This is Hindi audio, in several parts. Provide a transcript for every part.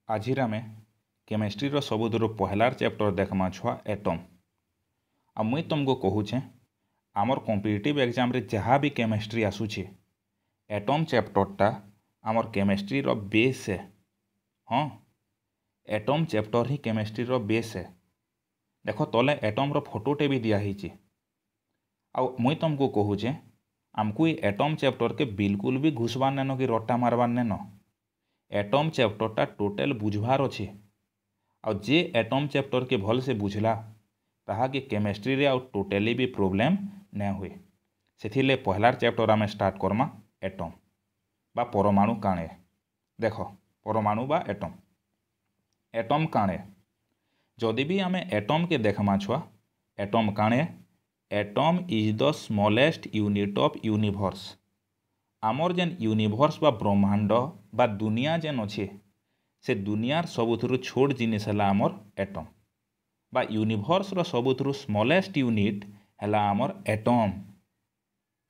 आज आमे केमिस्ट्री सबुठु पहलार चैप्टर देखमा छुआ एटम। आ मुई तुमको कहूचे आमर कॉम्पिटिटिव एग्जाम रे जहाँ भी केमिस्ट्री आसूचे एटम चैप्टरटा आमर केमिस्ट्री रो बेस है। हाँ, एटम चैप्टर ही केमिस्ट्री रो बेस है। देखो तले एटम रो फोटोटे भी दिखाई। आ मुई तुमको कहूचे आमको ये एटम चैप्टर के बिल्कुल भी घुसबार नेन कि रट्टा मारबार नेन। एटम चैप्टरटा टोटल बुझबार अच्छे। आ जे एटम चैप्टर के भल से बुझला ताहा के केमिस्ट्री रे टोटली भी प्रोब्लेम न हुए। से पहलार चैप्टर आम स्टार्ट करमा एटम बा परमाणु काणे। देख परमाणु बा एटम एटम काणे जदि भी आम एटम के देखमा छुआ atom Kane atom is the smallest unit of universe. आमर जेन यूनिवर्स बा ब्रह्मांड बा दुनिया जेन अच्छे से दुनियार सबुठु छोट जिनिस है आमर एटम बा यूनिवर्स रो सबुठु स्मॉलेस्ट यूनिट है आमर एटम।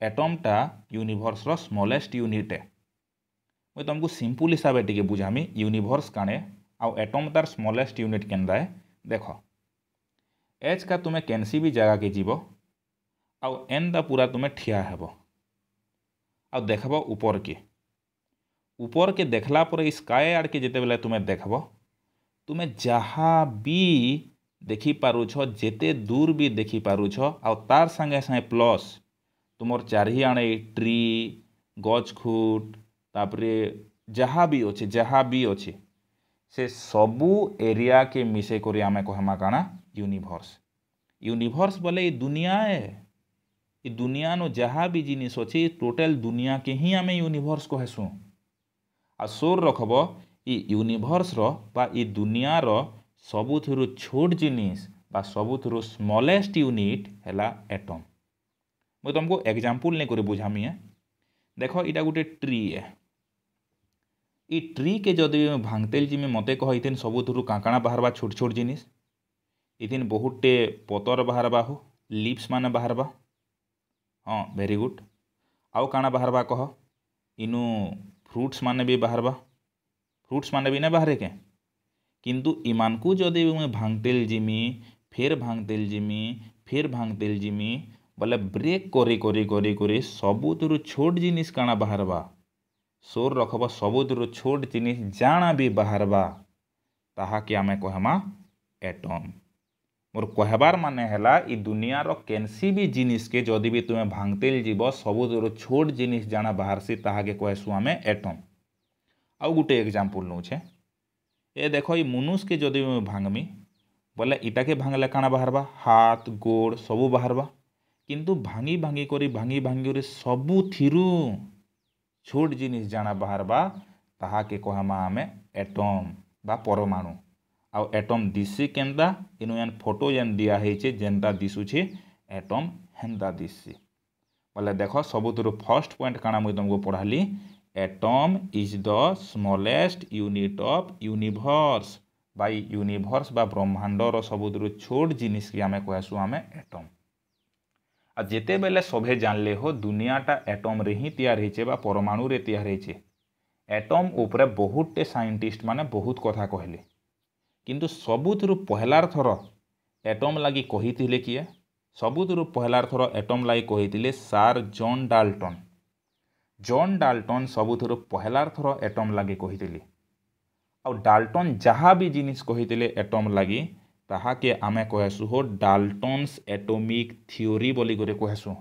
एटमटा यूनिवर्स रो स्मॉलेस्ट यूनिट है। मुझे तुमको सिंपल हिसाब से बुझामी यूनिवर्स काणे आउ एटम तार स्मॉलेस्ट यूनिट केनदा है। देख एच का तुम्हें कैंसी भी जगह के जीव आउ एन दा पूरा तुम्हें ठिया हेब आ देखब ऊपर के देखला पर स्काए आड़ के जिते बेले तुम्हें देखब तुम्हें जहाँ भी देखी पारुछ जेते दूर भी देखी पारुछ आ तार संगे संगे प्लस तुमर चारिआणे ट्री गछखुट तापरे जहाँ भी अच्छे से सबू एरिया के मिसे करी आमे कहमा काना यूनिवर्स। यूनिवर्स बोले ये दुनिया है। ये दुनिया नो जहाँ भी जिनिस अच्छे टोटल दुनिया के ही आमे यूनिवर्स कहसुँ। आ सोर रखब ये यूनिवर्स रो बा ये दुनिया रो सबुठुरु छोट जिनिस बा सबुठुरु स्मॉलेस्ट यूनिट हैला एटम। मुझे तुमको एग्जाम्पल नहीं कर बुझामी है। देख इटा गोटे ट्री है। ये ट्री के जदि भांगतेल जी में मते कह इथिन सबुठुरु काकाणा बाहरबा छोट छोट जिनिस इथिन बहुते पतर बाहरबा हो लिप्स माने बाहरबा। हाँ वेरी गुड। आउ काଣା बाहरबा कह इनु फ्रूट्स माने भी बाहरबा। फ्रूट्स माने भी ना बाहरे के किंतु इमान को जदि मुझे भांगतेल जिमी फिर भांगतेल जिमी फिर भांगतेल जिमी बोले ब्रेक करी करी करी करी सबुठुरु छोट जिनिस काଣା बाहरबा सोर रखब सबुठुरु छोट जिनिस जाना भी बाहरबा ताहा के आमे कहमा एटम। मोर कहबार माने हैला इ दुनिया रो केनसी भी जिनिस के जदि भी तुम्हें भांगतेल जीव सबुठुरु छोट जिनिस जाना बाहर से ताहा के कहसु आमे एटम। आउ गोटे एग्जाम्पल नौछे ए देखो ये मनुष के जदि भांगमी बोले इटा के भांगले काଣା बाहरबा हाथ गोड़ सबू बाहरबा किंतु भांगी भांगी करी सबू थिरु छोट जिनिस जाना बाहरबा ताहा के कहमा आमे एटम बा परमाणु। आउ एटम दिसी केनता इनु यान फोटो जेन दिया है जेनता दिशुचे एटम हेन्ता दिसी बोले देख सबुठुरु फर्स्ट पॉइंट काଣା मुझे तुमको पढ़ाली atom is the smallest unit of universe बाई यूनिवर्स बा ब्रह्मांड रो सबुठुरु छोट जिनिस के आमे कहसु आमे एटम। आ जेते बेले सभे जानले हो दुनियाटा एटम रे ही तैयार होइछे बा परमाणु रे तैयार होइछे। एटम उपरे बहुते साइंटिस्ट माने बहुत कथा कहले किंतु सबुठुरु पहलार थर एटम लगी कहिथिले किए सबुठुरु पहलार थर एटम लगी कहिथिले सार जॉन डाल्टन। जॉन डाल्टन सबुठुरु पहलार थर एटम लगी कहिथिले। आ डाल्टन जहाँ भी जिनिस कहिथिले एटम लगी ताहा के आमे कहसु हो डाल्टन्स एटॉमिक थ्योरी बोली करे कहसु।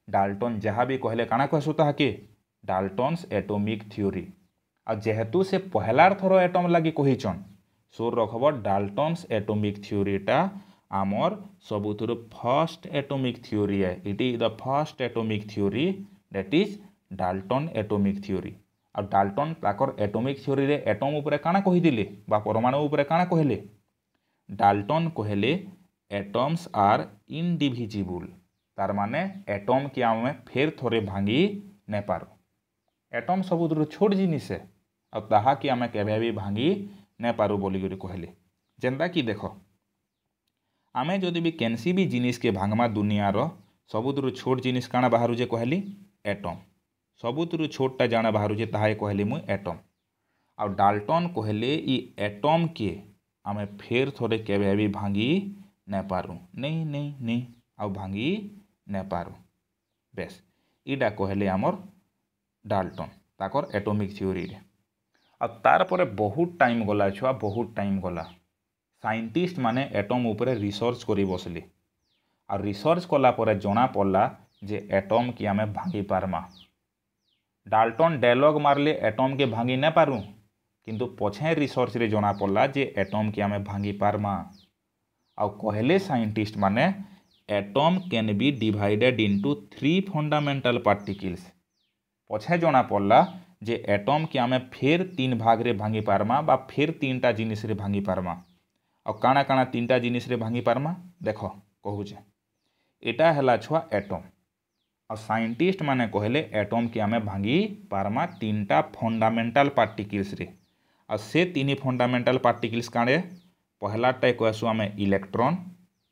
डाल्टन जहाँ भी कहले काଣା कहसु ताहा के डाल्टन्स एटॉमिक थ्योरी। आ जेहेतु से पहलार थर एटम लगी कहिचन सोर रखब डाल्टन्स एटॉमिक थ्योरीटा आमर सबुठुरु फर्स्ट एटॉमिक थ्योरी है। It is the first atomic theory that is Dalton atomic theory. आ डाल्टन ताकर एटॉमिक थ्योरी रे एटम उपरे काଣା कहिदिले बा परमाणु उपरे काଣା कहले डाल्टन कहले एटम्स आर इनडिविजिबल। तार माने एटम के आमे फेर थोड़े भांगी नहीं पारो। एटम सबुठुरु छोट जिनिस है और ताहा कि आमे केबे भी भांगी नहीं पारो बोली करी कहले। जेंता कि देख आमे जदि भी केनसी भी जिनिस के भांगमा दुनियार सबुठुरु छोट जिनिस काଣା बाहरुजे कहली एटम। सबुठुरु छोटटा जाना बाहरुजे ताहा कहली मुई एटम। आ डाल्टन कहले ई एटम के आमे फेर थोड़े केबे भी भांगी न पारू नहीं नहीं नहीं आ भांगी न पारू बेस इटा कहले आमर डाल्टन ताकर एटॉमिक थ्योरी रे आ तार परे बहुत टाइम गला छुआ बहुत टाइम गला साइंटिस्ट माने एटम उपरे रिसर्च करी बसली आ रिसर्च कला परे जना पड़ला जे एटम की आमे भांगी पारमा डाल्टन डायलॉग मारले एटम के भांगी न पारू किंतु पछे रिसर्च रे जना पड़ला जे एटम की आमे भांगी पारमा आ कहले साइंटिस्ट माने atom can be divided into 3 fundamental particles पछे जना पड़ला जे एटम की आमे फेर 3 भाग रे भांगी पारमा बा फेर 3टा जिनिस रे भांगी पारमा आ काना काना 3टा जिनिस रे भांगी पारमा देखो कहूचे एटा हला छुआ एटम आ साइंटिस्ट माने कहले एटम की आमे भांगी पारमा 3टा फंडामेंटल पार्टिकल्स रे आ से 3 फंडामेंटल पार्टिकल्स काणे पहलाटा कहसु आमे इलेक्ट्रॉन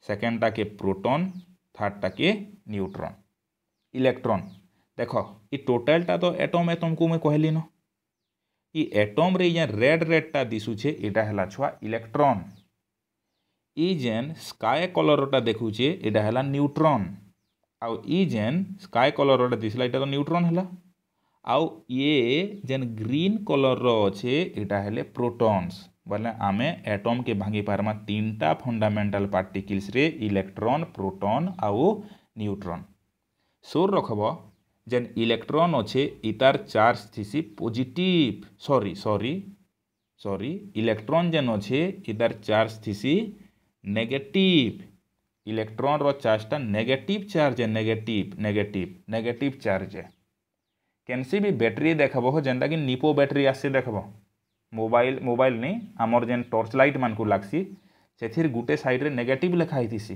सेकेंडटा के प्रोटॉन थर्डटा के न्यूट्रॉन इलेक्ट्रॉन देखो ई टोटलटा तो एटम एटम को मैं कहली न ई एटम रे ये रेड रेडटा दिसुछे एटा हला छुआ इलेक्ट्रॉन ई जेन स्काई कलरटा देखुछे एटा हला न्यूट्रॉन आउ ई जेन स्काई कलरटा दिसला एटा तो न्यूट्रॉन हला आउ ये जेन ग्रीन कलर रो अच्छे एटा हेले प्रोटॉन्स बोले आमे एटम के भांगी पारमा 3टा फंडामेंटल पार्टिकल्स रे इलेक्ट्रॉन प्रोटॉन आउ न्यूट्रॉन सोर रखब जेन इलेक्ट्रॉन अच्छे इतार चार्ज थीसी पॉजिटिव सॉरी इलेक्ट्रॉन जेन अच्छे इतार चार्ज थीसी नेगेटिव इलेक्ट्रॉन रो चार्जटा नेगेटिव चार्ज है नेगेटिव चार्ज है केनसी भी बैटेरी देखब हो जेनटा कि निपो बैटेरी आसी देखब मोबाइल नहीं आमर जेन टॉर्च लाइट मान को लागसी सेथिर गुटे साइड रे नेगेटिव लिखा होतीसी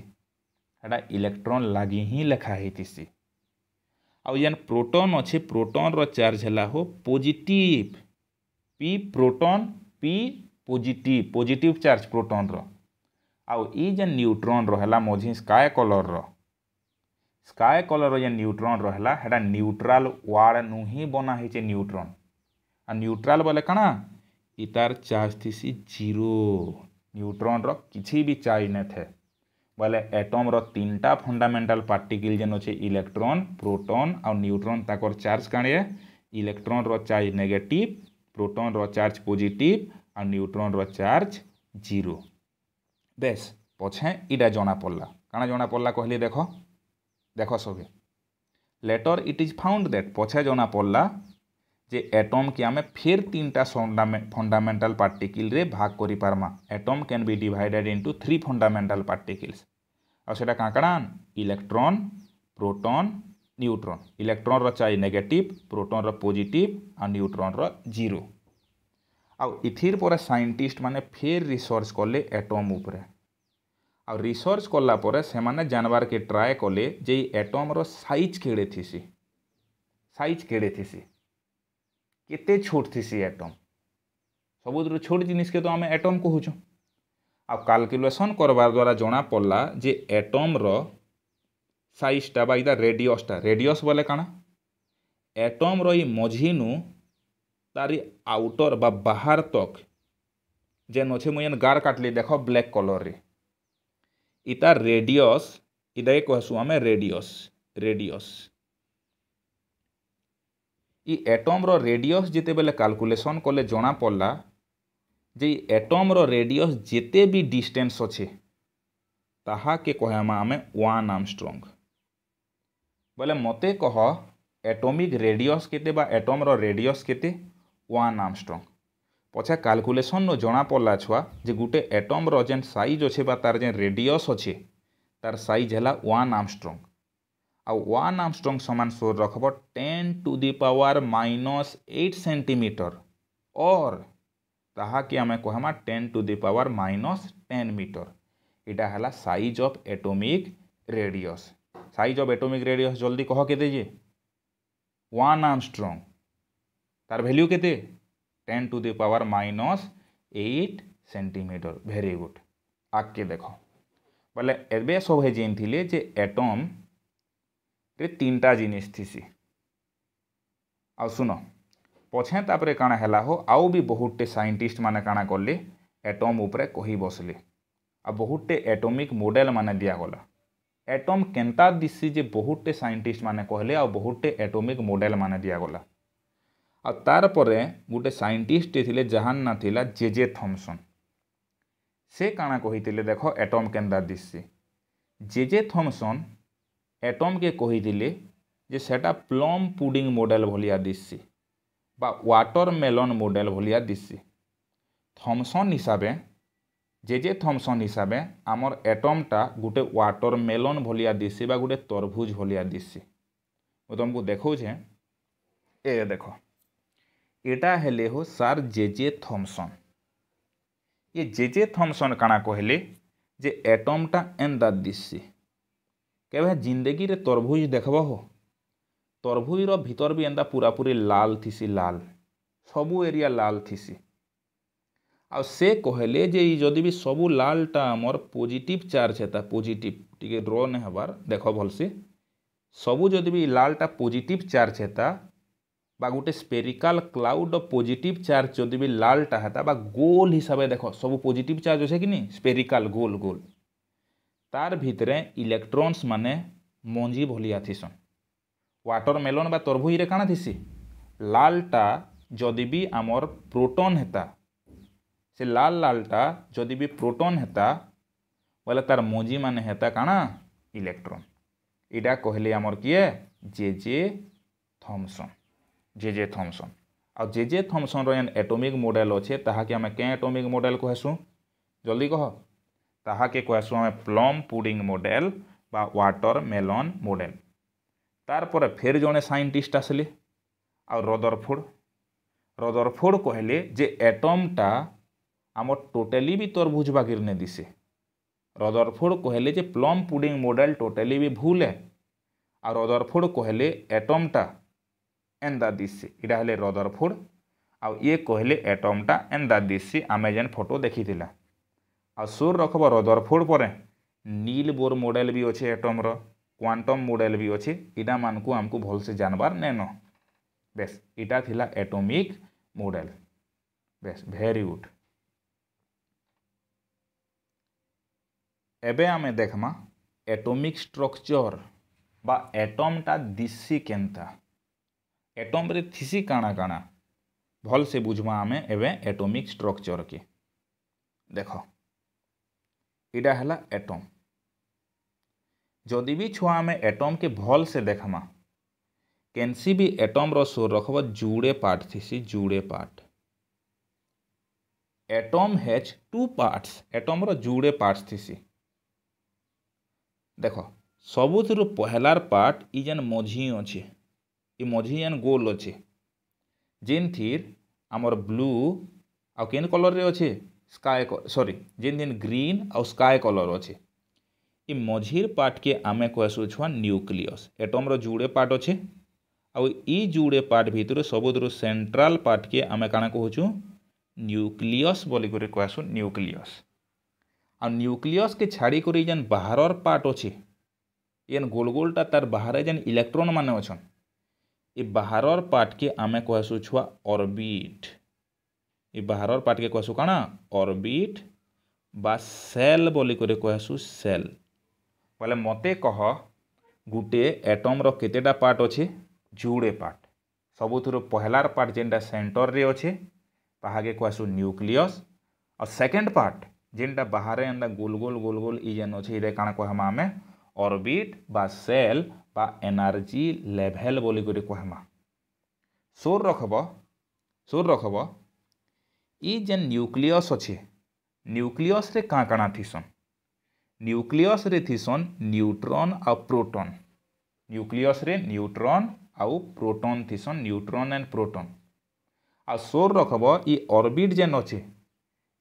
एटा इलेक्ट्रॉन लागी ही लिखा होतीसी आउ जेन प्रोटॉन अच्छे प्रोटॉन रो चार्ज हला हो positive P proton P positive charge proton रो आउ ई जेन न्यूट्रॉन रहला मझी स्काई कलर जेन न्यूट्रॉन रहला हेटा न्यूट्रल वार्ड नु ही बना है न्यूट्रॉन आ न्यूट्रल बोले कणा इतार चार्ज थीसी 0 न्यूट्रॉन रो किछि भी चार्ज न थे बोले एटम रो 3टा फंडामेंटल पार्टिकल जेन अच्छे इलेक्ट्रॉन प्रोटॉन और न्यूट्रॉन ताकर चार्ज काणे इलेक्ट्रॉन रो चार्ज नेगेटिव प्रोटॉन रो चार्ज पॉजिटिव और न्यूट्रॉन रो चार्ज 0 बेस पछे इटा जना पड़ला काना जना पड़ला कहली देखो सभी letter it is found that पछे जना पड़ला जे एटम की आमे फिर 3टा फंडामेंटल पार्टिकल रे भाग करि पारमा atom can be divided into 3 fundamental particles और सेटा काकड़ा इलेक्ट्रॉन प्रोटॉन न्यूट्रॉन इलेक्ट्रॉन रो चार्ज नेगेटिव प्रोटॉन रो पॉजिटिव और न्यूट्रॉन रो 0 आउ इथिर पर साइंटिस्ट माने फिर रिसर्च कले एटम उपरे आ रिसर्च कला परे से माने जानवर के ट्राए कले जे एटम रो साइज केड़े थीसी केते छोट थीसी एटम सबुद छोट जिनिस के तो आमे एटम कहूँ आ कैलकुलेशन करवार द्वारा जना पड़ला जे एटम रो साइजटा बा इदा रेडियस बोले काना एटम रो ई मझीनु तारी आउटर बा बाहर तक जेन अच्छे मुझे गार काटली देखो ब्लैक कलर रे इता रेडियस इदा कहसु आमे रेडियस ई एटम रो रेडियस जेते बेले कैलकुलेशन कले जना पड़ला जे एटम रो रेडियस जेते भी डिस्टेंस अच्छे ताहा के कहमा आमे 1 आर्मस्ट्रॉन्ग बोले मते कह एटॉमिक रेडियस केते बा एटम रो रेडियस केते 1 आर्मस्ट्रॉन्ग पछे कैलकुलेशन नो जना पड़ला छुआ जे गुटे एटम रो जेन साइज अच्छे बा तार जेन रेडियस अच्छे तार साइज हैला 1 आर्मस्ट्रॉन्ग आ 1 आर्मस्ट्रॉन्ग समान सोर रखब 10 टू द पावर -8 सेंटीमीटर और ताहा के आमे कहमा 10 टू द पावर -10 मीटर इटा हैला साइज ऑफ एटॉमिक रेडियस जल्दी कह केते जे 1 आर्मस्ट्रॉन्ग तार वैल्यू केते 10 to the power -8 centimetre very good आगे देख बोले एबे सब जेन थिले जे एटम रे 3टा जिनिस थीसी आ सुनो पछे तापरे काଣା हैला हो आउ भी बहुतटे साइंटिस्ट माने काଣା करले एटम उपरे कही बसले आ बहुतटे एटॉमिक मॉडल माने दिया गला। एटम केंता दिसी जे बहुतटे साइंटिस्ट माने कहले आ बहुतटे एटॉमिक मॉडल माने दिया गला। आ तार परे गोटे साइंटिस्ट थिले जहान ना थिला जे थॉमसन। से काଣା कहिथिले देख एटम केंता दिसी। जे थॉमसन एटम के कहिथिले जे सेटा प्लम पुडिंग मॉडल भलिया दिसी बा वाटरमेलन मॉडल भलिया दिसी। थॉमसन हिसाबे जे थॉमसन हिसाबे आमर एटमटा गोटे वाटरमेलन भलिया दिसी बा गोटे तरभुज भलिया दिसी। मैं तुमको देखौछे ए देख एटा हेले हो सार जे थॉमसन। ये जे थॉमसन काଣା कहले जे एटमटा एंदा दिसी। केबे जिंदगी रे तरभुज देखब हो तरभुज रो भीतर भी एंदा पूरा पूरी लाल थिसी लाल सबू एरिया लाल थिसी। आ से कहले जे जदि भी सबू लालटा आमर पॉजिटिव चार्ज हेता पॉजिटिव टिके ड्र ने हबार देख भलसे सबू जदि भी लालटा पॉजिटिव चार्ज हेता बा गोटे स्पेरिकल क्लाउड पॉजिटिव चार्ज जदि भी लालटा हेता बा गोल हिसाब से देख सब पॉजिटिव चार्ज अच्छे कि नहीं स्पेरिकल गोल गोल तार भितरे इलेक्ट्रॉन्स माने मंजी भलिया थिसन। वाटरमेलन बा तरभुज रे काଣା थिसी लालटा जदि भी आमर प्रोटॉन हेता से लाल लालटा जदि भी प्रोटॉन हेता बोले तार मंजी माने हेता काଣା इलेक्ट्रॉन। इडा कहले आमर किए जे थॉमसन जे थॉमसन। आ जे थॉमसन रो एटॉमिक मॉडल अच्छे ताहाके आमे के एटॉमिक मॉडल कहसु जल्दी कह ताहाके कहसु आमे प्लम पुडिंग मॉडल बा वाटरमेलन मॉडल। तार परे फेर जने साइंटिस्ट आसले आ रदरफोर्ड कहले जे एटमटा आम टोटाली भी तरभुज बागिर ने दिसे। रदरफोर्ड कहले जे प्लम पुडिंग मॉडल टोटाली भी भूल है आ रदरफोर्ड कहले एटमटा एंदा दिसी। इटा हेले रदरफोर्ड आ ये कहले एटमटा एंदा दिसी आमे जेन फोटो देखिथिला। आ सोर रखब रदरफोर्ड परे नील बोर मॉडल भी अच्छे एटम रो क्वांटम मॉडल भी अच्छे इटा मानकु आमको भल से जानबार नेनो। बेस इटा थिला atomic model. Base very good. एबे आमे देखमा एटॉमिक स्ट्रक्चर बा एटमटा दिसी केंता एटम रे थिसी काଣା काଣା भल से बुझमा आमे एबे एटॉमिक स्ट्रक्चर के देख इडा हला एटम। जदि भी छुआ आमे एटम के भल से देखमा केनसी भी एटम रो सोर रखब जुड़े पार्ट थिसी जुड़े part. Atom has two parts atom रो जुड़े पार्ट्स थिसी। देख सबुथिरु पहलार पार्ट इ जेन मझी अच्छे इ मझी जेन गोल अच्छे जेन थीर आमर ब्लू आ केन कलर रे अच्छे स्काई सॉरी जेन जेन ग्रीन आ स्काई कलर अच्छे इ मझीर पार्ट के आमे कहसु छुआ न्यूक्लियस। एटम रो जुड़े पार्ट अच्छे आ इ जुड़े पार्ट भितर सबुथिरु सेंट्रल पार्ट के आमे काଣା कहूछु न्यूक्लियस बोली करे कहसु न्यूक्लियस। आ न्यूक्लियस के छाड़ी करी जेन बाहरर पार्ट अच्छे येन गोल गोलटा तार बाहर जेन इलेक्ट्रॉन माने अछन इ बाहरर पार्ट के आमे कहसु छुआ ऑर्बिट। इ बाहरर पार्ट के कहसु काଣା ऑर्बिट बा सेल बोली करे कहसु सेल। बोले मते कह गुटे एटम रो केतेटा पार्ट अच्छे जुड़े पार्ट सबुथिरु पहलार पार्ट जेनटा सेंटर रे अच्छे ताहाके कहसु न्यूक्लियस और सेकंड पार्ट जेनटा बाहर एंदा गोल गोल इ जेन अच्छे इरे काଣା कहमा आमे ऑर्बिट बा सेल बा एनर्जी लेवल बोली करे कहमा। सोर रखब इ जेन न्यूक्लियस अच्छे न्यूक्लियस रे काଣା काଣା थिसन न्यूक्लियस रे थिसन न्यूट्रॉन आ प्रोटॉन। न्यूक्लियस रे न्यूट्रॉन आउ प्रोटॉन थिसन न्यूट्रॉन एंड प्रोटॉन। आ सोर रखब इ ऑर्बिट जेन अच्छे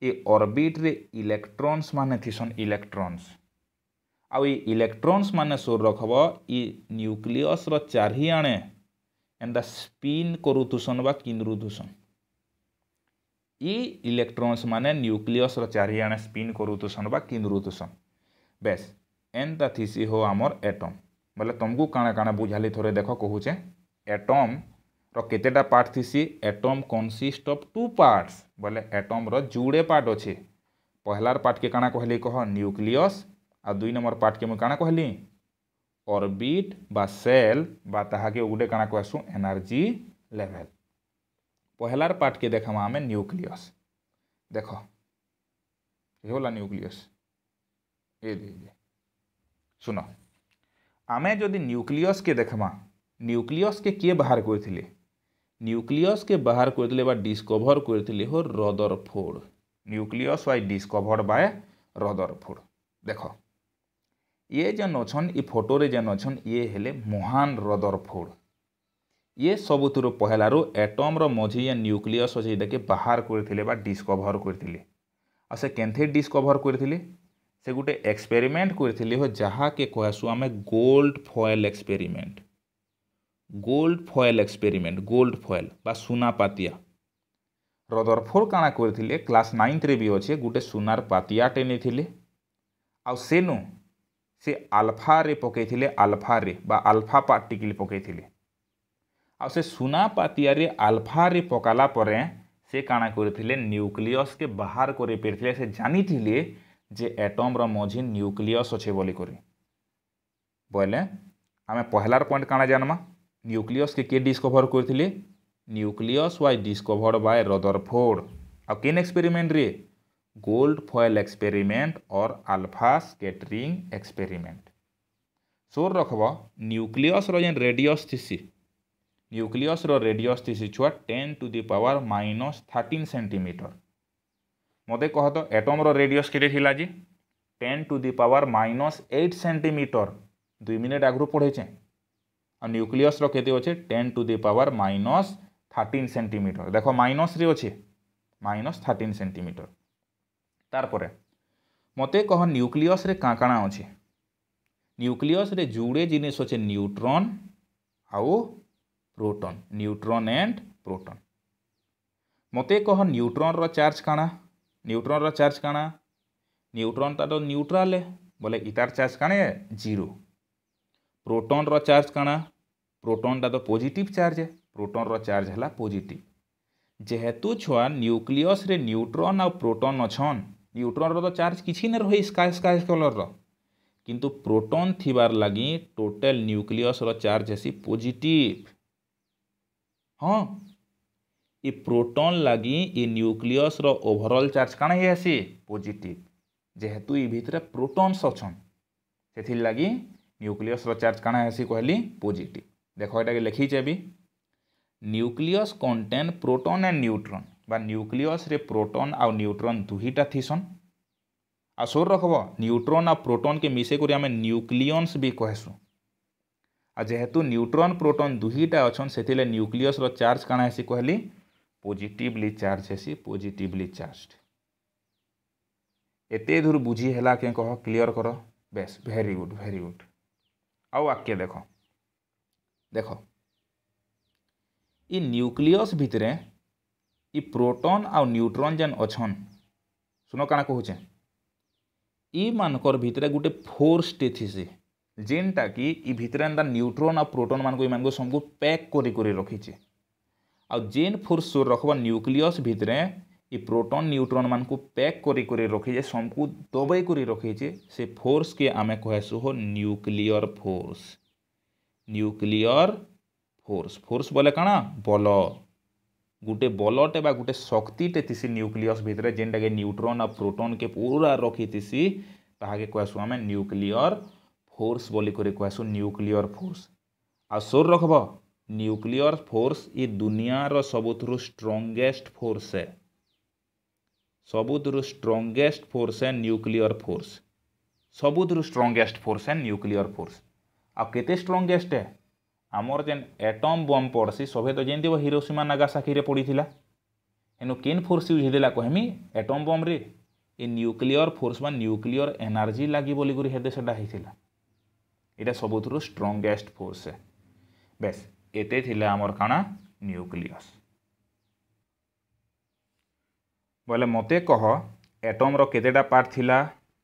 इ ऑर्बिट रे इलेक्ट्रॉन्स माने थिसन इलेक्ट्रॉन्स आउ इ इलेक्ट्रॉन्स माने सोर रखब इ न्यूक्लियस रो चारिआणे एंदा स्पिन करूथुसन बा किंद्रुथुसन। इ इलेक्ट्रॉन्स माने न्यूक्लियस रो चारिआणे स्पिन करूथुसन बा किंद्रुथुसन। बेस एंता थिसी हो आमर एटम। बोले तुमको काଣା काଣା बुझाली थोड़े देख कहूचे एटम रो केतेटा पार्ट थीसी atom consist of two parts बोले एटम रो जुड़े पार्ट अच्छे पहलार पार्ट के काना कहली कह न्यूक्लियस आ 2 नंबर पार्ट के मुझे काना कहली ऑर्बिट बा सेल बा ताहाके गोटे काना कहसु एनर्जी लेवल पहलार पार्ट के देखमा हमें न्यूक्लियस देख ये होला न्यूक्लियस ये सुन आमे जदि न्यूक्लियस के देखमा न्यूक्लियस के किए बाहर करथिले न्यूक्लियस के बाहर करथिले बा डिस्कवर करथिले हो Rutherford nucleus why discovered by Rutherford देख ये जेन अछन इ फोटो रे जेन अछन ये हेले महान रदरफोर्ड ये सबुथुरु पहलारू एटम रो मझी या न्यूक्लियस अछि एटाके बाहर करथिले बा डिस्कवर करथिले आ से केनथे डिस्कवर करथिले से गोटे एक्सपेरिमेंट करथिले हो जहा के कहसु आमे गोल्ड फॉयल गोल्ड फॉयल बा सुना पातिया रदरफोर्ड काना करथिले क्लास 9 रे भी अच्छे गोटे सुनार पातियाटे नेथिले आ सेनु से आल्फा रे पकईथिले आल्फा रे बा आल्फा पार्टिकल पकईथिले आ से सुना पातिया रे आल्फा रे पकाला परे से काना करथिले न्यूक्लियस के बाहर करे पेरथिले से जानिथिले जे एटम रो मझी न्यूक्लियस अच्छे बोली करी बोले आमे पहलार पॉइंट काना जानमा न्यूक्लियस के डिस्कवर करथिले nucleus why discovered by Rutherford आ केन एक्सपेरिमेंट रे गोल्ड फॉयल एक्सपेरिमेंट और अल्फा स्कैटरिंग एक्सपेरिमेंट सोर रखब न्यूक्लियस रो जेन रेडियस थिसी न्यूक्लियस रो रेडियस थिसी छुआ 10 टू द पावर -13 सेंटीमीटर मते कह तो एटम रो रेडियस केते थिला जी 10 to the power -8 centimetre 2 minute आगु पढ़े आ न्यूक्लियस रो केते अच्छे 10 टू द पावर -13 सेंटीमीटर देखो माइनस रे अच्छे -13 सेंटीमीटर तारपरे मते कह न्यूक्लियस रे काकाणा अच्छे न्यूक्लियस रे जुड़े जिनिस अच्छे न्यूट्रॉन आउ प्रोटॉन न्यूट्रॉन एंड प्रोटॉन मते कह न्यूट्रॉन रो चार्ज काना न्यूट्रॉन रो चार्ज काना न्यूट्रॉन ता तो न्यूट्रल है बोले इतार चार्ज काने 0 प्रोटॉन रो चार्ज काना प्रोटॉन ता तो पॉजिटिव चार्ज है प्रोटॉन रो चार्ज हला पॉजिटिव जेहेतु छुआ न्यूक्लियस रे न्यूट्रॉन आ प्रोटॉन अछन न्यूट्रॉन रो तो चार्ज किछि न रही स्काई स्काई कलर रो किंतु प्रोटॉन थिबार लगी टोटल न्यूक्लियस रो चार्ज हेसी पॉजिटिव हाँ ये प्रोटॉन लगी ये न्यूक्लियस रो ओवरऑल चार्ज काना हे हेसी पॉजिटिव जेहेतु ई भितरे प्रोटॉन्स अछन सेथि लगी न्यूक्लियस रो चार्ज काना हेसी कहली पॉजिटिव देखो एटा के लिखी जेबी nucleus contain proton and neutron बा न्यूक्लियस रे प्रोटॉन आ न्यूट्रॉन दुहीटा थिसन आ सोर रखब न्यूट्रॉन आ प्रोटॉन के मिसे करी आमे न्यूक्लियन्स भी कहसु आ जेहेतु न्यूट्रॉन प्रोटॉन दुहीटा अछन सेथिले न्यूक्लियस रो चार्ज काना हेसी कहली पॉजिटिवली चार्ज हेसी पॉजिटिवली चार्ज्ड एते दूर बुझी हैला के कह क्लियर करो बेस वेरी गुड आउ वाक्य देखो देखो इ न्यूक्लियस भितरे इ प्रोटॉन आ न्यूट्रॉन जेन अछन सुनो काना कहूचे इ मानकर भितरे गोटे फोर्स टे थिसे जेनटा कि इ भितरे एंदा न्यूट्रॉन आ प्रोटॉन मान को इमान को सबको पैक करी रखीचे आ जेन फोर्स सोर रखबा न्यूक्लियस भितरे इ प्रोटॉन न्यूट्रॉन मान को पैक करी रखीचे सबको दबाई करी रखीचे से फोर्स के आमे कहसु हो न्यूक्लियर फोर्स बोले काना बल गोटे बलटे बा गोटे शक्तिटे थिसी न्यूक्लियस भितरे जेनटा के न्यूट्रॉन आ प्रोटॉन के पूरा रखी थिसी ताहाके कहसु आमे न्यूक्लियर फोर्स बोली करी कहसु न्यूक्लियर फोर्स आ सोर रखब न्यूक्लियर फोर्स इ दुनिया रो सबुथुरु स्ट्रांगेस्ट फोर्स है सबुथुरु स्ट्रांगेस्ट फोर्स है न्यूक्लियर फोर्स सबुथुरु स्ट्रांगेस्ट फोर्स है न्यूक्लियर फोर्स आ केते स्ट्रांगेस्ट है आमर जेन एटम बम पड़सी सभे तो जेनती हिरोशिमा नागासाकी रे पड़ीथिला एनु केन फोर्स यूज हेदेला कहमी एटम बम रे ए न्यूक्लियर फोर्स बा न्यूक्लियर एनर्जी लागी बोली करी हेदे सेटा हिथिला एटा सबुथुरु स्ट्रांगेस्ट फोर्स है बेस एते थिला आमर काना न्यूक्लियस बोले मते कह एटम रो केतेटा पार्ट थिला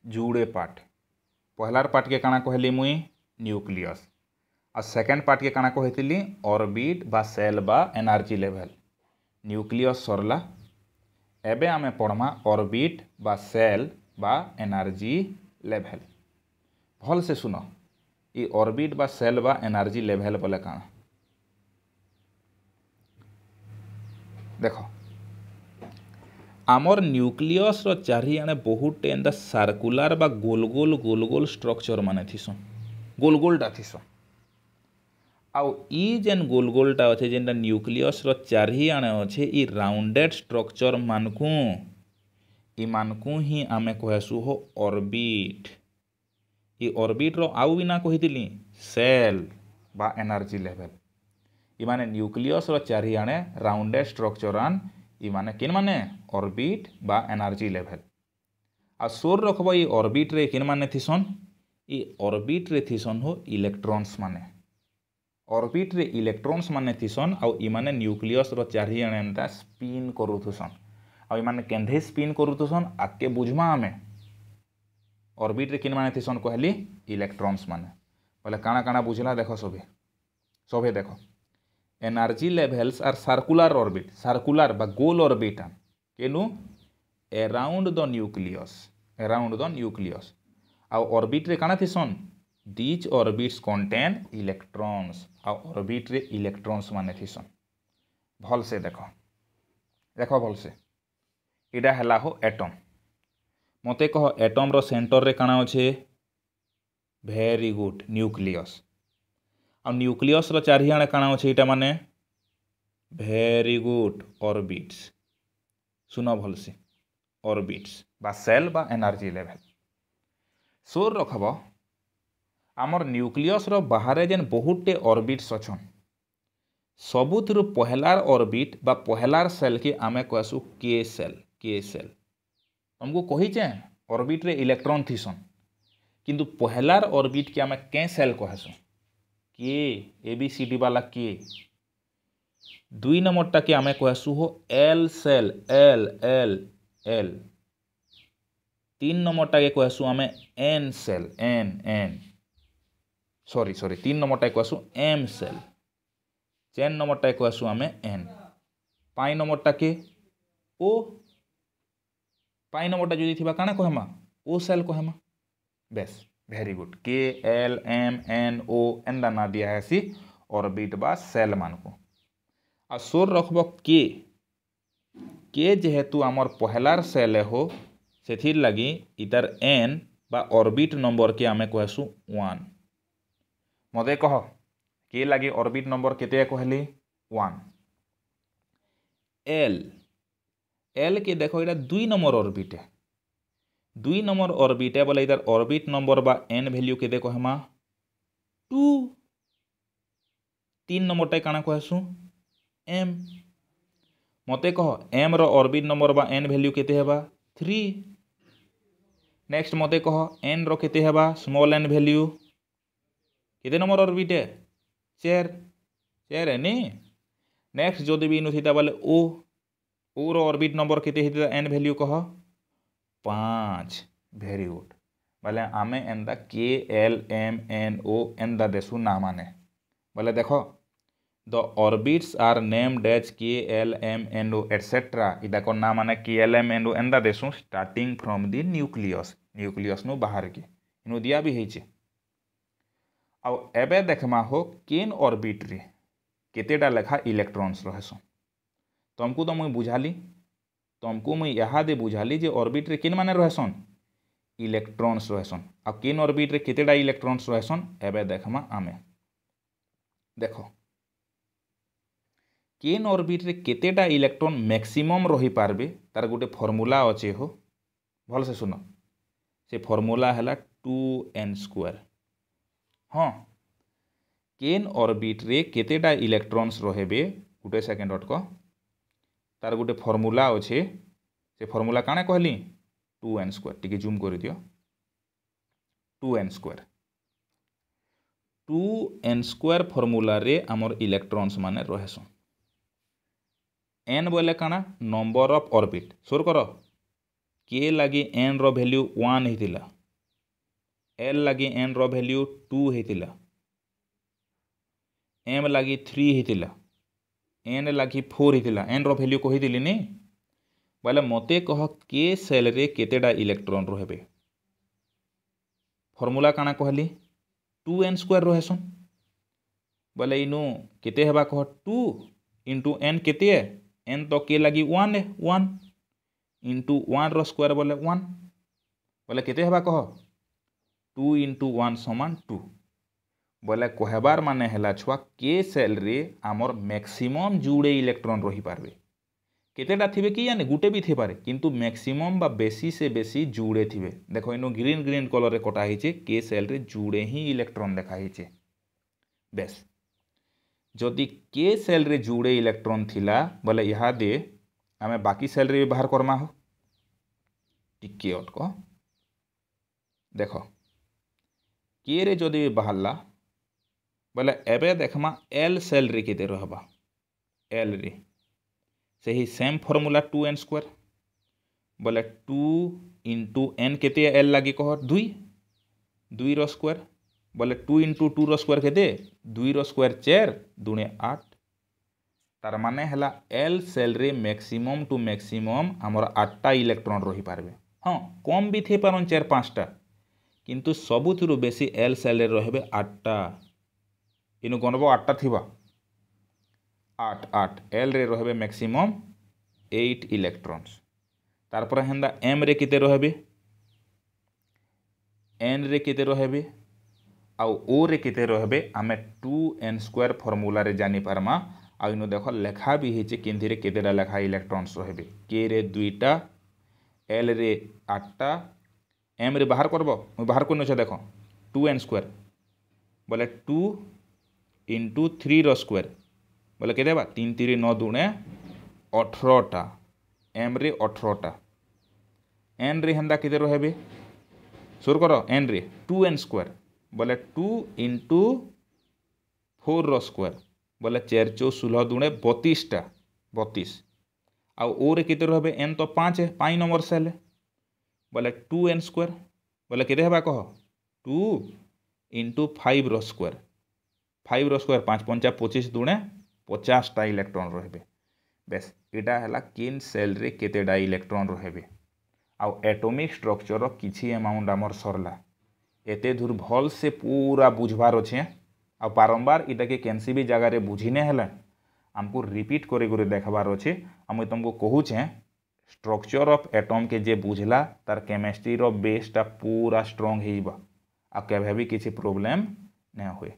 जुड़े पार्ट पहलार पार्ट के काना कहली मुई न्यूक्लियस आ सेकेंड पार्ट के काना कही ऑर्बिट बा सेल बा एनर्जी लेवल न्यूक्लियस सरला एबे आमे पढ़मा ऑर्बिट बा सेल बा एनर्जी लेवल भल से सुनो ई ऑर्बिट बा सेल बा एनर्जी लेवल बोले काना देखो आमर न्यूक्लियस रो चारिआने बहुत एंदा सर्कुलर बा गोल गोल स्ट्रक्चर माने थिसन गोल गोलटा थिसन आउ ई जेन गोल गोलटा अच्छे जेनटा न्यूक्लियस रो चारिआने अच्छे ई राउंडेड स्ट्रक्चर मानकू ई मानकू ही आमे कहसु हो ऑर्बिट ई ऑर्बिट रो आउ भी ना कही सेल बा एनर्जी लेवल ई माने न्यूक्लियस रो चारिआने राउंडेड स्ट्रक्चर आन ई माने किन माने ऑर्बिट बा एनर्जी लेवल आ सोर रखबो ई ऑर्बिट रे किन माने थिसन ई ऑर्बिट रे थिसन हो इलेक्ट्रॉन्स माने ऑर्बिट रे इलेक्ट्रॉन्स माने थिसन आ ई माने न्यूक्लियस रो चारिआने एंता स्पिन करूथुसन आ ई माने केंधे स्पिन करूथुसन आके बुझमा आमे ऑर्बिट रे किन माने थिसन कहली इलेक्ट्रॉन्स माने बोले काना काना बुझला देखो सभे देखो energy levels are circular orbit circular बा गोल ऑर्बिट केनु अराउंड द न्यूक्लियस आ ऑर्बिट रे काना थिसन दीज ऑर्बिट्स कंटेन इलेक्ट्रॉन्स आ ऑर्बिट रे इलेक्ट्रॉन्स माने थिसन भल से देखो भल से इडा हला हो एटम मते कह एटम रो सेंटर रे काना अच्छे वेरी गुड न्यूक्लियस आ न्यूक्लियस रो चारिआने काना अच्छे इटा माने वेरी गुड ऑर्बिट्स सुनो भल से ऑर्बिट्स बा सेल बा एनर्जी लेवल सोर रखब आमर न्यूक्लियस रो बाहर जेन बहुते ऑर्बिट्स अछन सबुथिरु पहलार ऑर्बिट बा पहलार सेल के आमे कहसु के सेल तुमको कहीचे ऑर्बिट रे इलेक्ट्रॉन थिसन किंतु पहलार ऑर्बिट के आमे के सेल कहसु के एबीसीडी वाला के दुई नंबरटा के आमे कहसु हो एल सेल एल तीन नंबरटा के कहसु आमे एन सेल एन सॉरी तीन नंबरटा कहसु एम सेल चार नंबरटा कहसु आमे एन पाई नंबरटा के ओ पाई नंबरटा जदि थिबा काना कहमा ओ सेल कहमा बेस वेरी गुड के एल एम एन ओ एंदा ना दिया है सी ऑर्बिट बा सेल मानकू आ सोर रखब के जेहेतु आमर पहलार सेल हो सेथिर लगी इतार एन बा ऑर्बिट नंबर के आमे कहसु 1 मते कह के लगी ऑर्बिट नंबर केते कहली 1 एल के देखो इटा 2 नंबर ऑर्बिट है 2 नंबर ऑर्बिट है बोले इधर ऑर्बिट नंबर बा एन वैल्यू केते कहमा 2 3 नंबर टा काना कहसु एम मते कह एम रो ऑर्बिट नंबर बा एन वैल्यू केते हेबा 3 नेक्स्ट मते कह एन रो केते हेबा स्मॉल एन वैल्यू केते नंबर ऑर्बिट है 4 है नी नेक्स्ट जदि भी इनु थिता बोले ओ रो ऑर्बिट नंबर केते हिता एन वैल्यू कह 5 वेरी गुड बोले आमे एंदा K L M N O एंदा देसु ना माने बोले देखो the orbits are named as K L M N O etcetera इदा को ना माने K L M N O एंदा देसु स्टार्टिंग फ्रॉम द न्यूक्लियस नु बाहर के इनु दिया भी हेचे आ एबे देखमा हो केन ऑर्बिट रे केतेटा लेखा इलेक्ट्रॉन्स रहसन तुमको तो मुई बुझाली तुमको मुई यहाँ दे बुझाली जे ऑर्बिट रे केन माने रहसन इलेक्ट्रॉन्स रहसन आ केन ऑर्बिट रे केतेटा इलेक्ट्रॉन्स रहसन एबे देखमा आमे देखो केन ऑर्बिट रे केतेटा इलेक्ट्रॉन मैक्सिमम रही पारबे तार गोटे फॉर्मूला अच्छे हो भल से सुनो से फॉर्मूला है 2n²। हाँ केन ऑर्बिट रे केतेटा इलेक्ट्रॉन्स रहेबे गोटे सेकेंड अटक तार गोटे फॉर्मूला अच्छे से फॉर्मूला काना कहली 2n² टिके जूम कर दियो 2n² 2n² फॉर्मूला रे आमर इलेक्ट्रॉन्स माने रहेसन एन बोले काना नंबर ऑफ ऑर्बिट सोर कर के लगी एन रो वैल्यू 1 होता एल लगी एन रो वैल्यू 2 होता एम लगी 3 होता एन लगी 4 होता एन रैल्यू कहीदेली नी बोले मत कह के सेल रे केतेटा इलेक्ट्रॉन रहे फर्मूला काना कहली 2n² रहेसन बोले इनु केते हेबा कह 2 इंटू n केते n तो के लगी 1 है 1 इंटू 1 रो स्क्वायर बोले 1 बोले केते हेबा कह 2 इंटू 1 समान 2 बोले कहबार माने हैला छुआ के सेल रे आमर मैक्सिमम जुड़े इलेक्ट्रॉन रही पारबे केतेटा थिबे कि जाने गुटे भी थे पारे किंतु मैक्सिमम बा बेसी से बेसी जुड़े थिबे देखो इनो ग्रीन ग्रीन कलर रे कटा हिचे के सेल रे जुड़े ही इलेक्ट्रॉन देखा हिचे बेस जदि के सेल रे जुड़े इलेक्ट्रॉन थिला बोले यहाँ दे आमे बाकी सेल रे व्यवहार करमा हो टिके अटक देखो के रे जदि बाहरला बोले एबे देखमा एल सेल रे केते रहबा एल रे से ही सेम फॉर्मूला 2n² बोले 2 इंटू n केते एल लगी कह 2 रो स्क्वायर बोले 2 इंटू 2 रो स्क्वायर केते 2 रो स्क्वायर 4 दुणे 8 तार माने हला एल सेल रे मैक्सिमम टू मैक्सिमम हमर 8टा इलेक्ट्रॉन रही पारबे हाँ कम भी थे पारन 4-5टा किंतु सबुथुरु बेसी एल सेल रे रहबे 8टा इनु गणबो 8टा थिबा 8 एल रे रहबे मैक्सिमम 8 इलेक्ट्रॉन्स तारपर हेंदा एम रे केते रहबे एन रे केते रहबे आउ ओ रे केते रहबे आमे 2n² फॉर्मूला रे जानि पारमा आ इनु देखो लेखा भी हिचे किंथि रे केतेटा लेखा इलेक्ट्रॉन्स रहबे के रे 2टा एल रे 8टा एम रे बाहर करबो मु बाहर कोन छ देखो 2n² बोले 2 इंटू 3 रो स्क्वायर बोले के 3 3 9 दुणे 18टा एम रे 18टा एन रे हेंदा केते रहबे सुर करो एन रे 2n² बोले 2 इंटू 4 रो स्क्वायर बोले 4 4 16 दुणे 32टा 32 आउ ओ रे केते रहबे एन तो 5 है 5 नंबर सेल बोले 2n² बोले केते हेबा कह 2 इंटू 5 रो स्क्वायर 5 रो स्क्वायर 5 5 25 दुणे 50टा इलेक्ट्रॉन रहबे बेस एटा हला किन सेल रे केतेडा इलेक्ट्रॉन रहबे आउ एटॉमिक स्ट्रक्चर रो किछि अमाउंट हमर सरला एते दूर भल से पूरा बुझबार अछि आ बारंबार इटा के केनसी भी जगह रे बुझिने हला हमको रिपीट करे करे देखबार अछि हम तुमको कहू छे स्ट्रक्चर ऑफ एटम के जे बुझला तार केमिस्ट्री रो बेसटा पूरा स्ट्रांग हेइबा आ केबे भी किछि प्रॉब्लम नै होय।